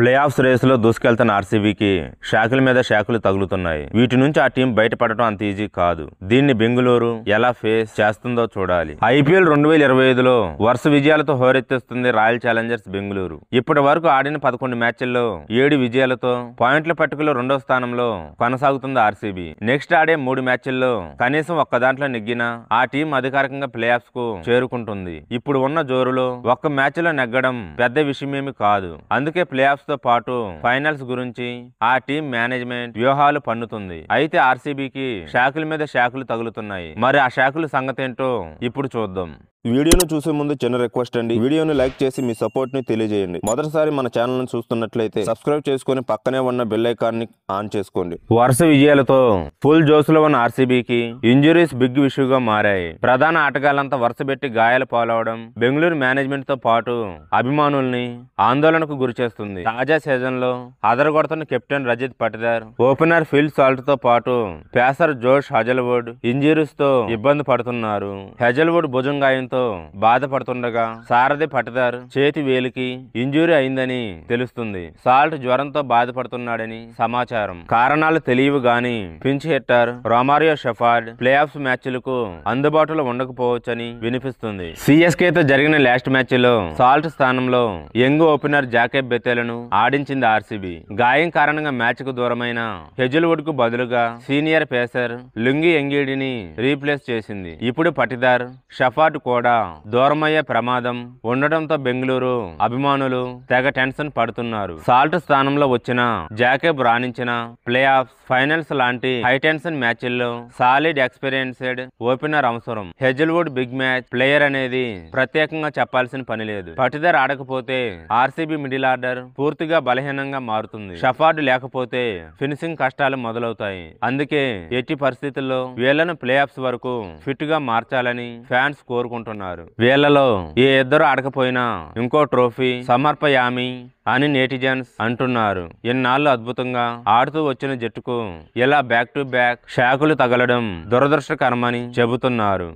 Play offs రేసులో దూసుకెళ్తున్న ఆర్సీబీకి షాకుల మీద షాకులు తగులుతున్నాయి. వీటి నుంచి ఆ టీం బయటపడటం అంత ఈజీ కాదు. దీన్ని బెంగళూరు ఎలా ఫేస్ చేస్తుందో చూడాలి. ఐపీఎల్ 2025లో వరుస విజయాలతో హోరెత్తిస్తుంది రాయల్ ఛాలెంజర్స్ బెంగళూరు. ఇప్పటి వరకు ఆడిన 11 మ్యాచ్ల్లో 7 విజయాలతో పాయింట్ల పట్టికలో 2వ స్థానంలో కొనసాగుతుంది ఆర్సీబీ. నెక్స్ట్ ఆడే 3 మ్యాచ్ల్లో కనీసం ఒక్క దాంట్లో నెగ్గినా ఆ టీం అధికారికంగా ప్లే ఆఫ్స్ కు చేరుకుంటుంది. ఇప్పుడు ఉన్న జోరులో ఒక్క మ్యాచ్ లో నెగ్గడం పెద్ద విషయమేమి కాదు. అందుకే ప్లే ఆఫ్స్ తో పాటు ఫైనల్స్ గురించి ఆ టీం మేనేజ్మెంట్ వ్యూహాలు పన్నుతుంది. అయితే ఆర్సీబీకి షాకుల మీద షాకులు తగులుతున్నాయి. మరి ఆ షాకుల సంగతి ఏంటో ఇప్పుడు చూద్దాం. వీడియోను చూసే ముందు చిన్న రిక్వెస్ట్ అండి, వీడియోను లైక్ చేసి మీ సపోర్ట్ ని తెలియజేయండి. మొదటిసారి మన ఛానల్ ను చూస్తున్నట్లయితే సబ్స్క్రైబ్ చేసుకుని పక్కనే ఉన్న బెల్ ఐకాన్ ని ఆన్ చేసుకోండి. వరుస విజయాలతో ఫుల్ జోసులో ఉన్న ఆర్సీబీకి ఇంజురీస్ బిగ్ ఇష్యూగా మారాయి. ప్రధాన ఆటగాళ్లంతా వరుసపెట్టి గాయాల పాలవడం బెంగళూరు మేనేజ్మెంట్ తో పాటు అభిమానుల్ని ఆందోళనకు గురిచేస్తుంది. తాజా సీజన్ లో అదరగొడుతున్న captain Rajat Patidar, opener Phil Salt తో పాటు పేసర్ జోష్ హజల్వుడ్ ఇంజురీస్ తో ఇబ్బంది పడుతున్నారు. హజల్వుడ్ భుజం గాయంతో బాధపడుతుండగా సారథి పటిదార్ చేతి వేలికి ఇంజురీ అయిందని తెలుస్తుంది. సాల్ట్ జ్వరంతో బాధపడుతున్నాడని సమాచారం. కారణాలు తెలియవు గాని pinch hitter Romario Shepherd playoffs మ్యాచ్లకు అందుబాటులో ఉండకపోవచ్చని వినిపిస్తుంది. సిఎస్కేతో జరిగిన లాస్ట్ మ్యాచ్ లో సాల్ట్ స్థానంలో యంగ్ ఓపెనర్ జాకెబ్ బెతెలను ఆడించింది ఆర్సీబీ. గాయం కారణంగా మ్యాచ్ కు దూరమైన హెజిల్వుడ్ కు బదులుగా సీనియర్ పేసర్ లుంగి ఎంగిడిని రీప్లేస్ చేసింది. ఇప్పుడు పటిదార్ షెఫర్డ్ కూడా దూరమయ్యే ప్రమాదం ఉండటంతో బెంగళూరు అభిమానులు తెగ టెన్షన్ పడుతున్నారు. సాల్ట్ స్థానంలో వచ్చిన జాకెబ్ రాణించిన ప్లే ఆఫ్స్ ఫైనల్స్ లాంటి హై టెన్షన్ మ్యాచ్ల్లో సాలిడ్ ఎక్స్పీరియన్స్డ్ ఓపెనర్ అవసరం. హెజిల్వుడ్ బిగ్ మ్యాచ్ ప్లేయర్ అనేది ప్రత్యేకంగా చెప్పాల్సిన పని లేదు. పటిదార్ ఆడకపోతే ఆర్సీబీ మిడిల్ ఆర్డర్ పూర్తిగా బలహీనంగా మారుతుంది. షెఫర్డ్ లేకపోతే ఫినిషింగ్ కష్టాలు మొదలవుతాయి. అందుకే ఎట్టి పరిస్థితుల్లో వీళ్లను ప్లే ఆఫ్స్ వరకు ఫిట్ గా మార్చాలని ఫ్యాన్స్ కోరుకుంటున్నారు. వీళ్లలో ఏ ఇద్దరు ఆడకపోయినా ఇంకో ట్రోఫీ సమర్పయామి అని నెటిజన్స్ అంటున్నారు. ఇన్నాళ్ళు అద్భుతంగా ఆడుతూ వచ్చిన జట్టుకు ఇలా బ్యాక్ టు బ్యాక్ షాకులు తగలడం దురదృష్టకరమని చెబుతున్నారు.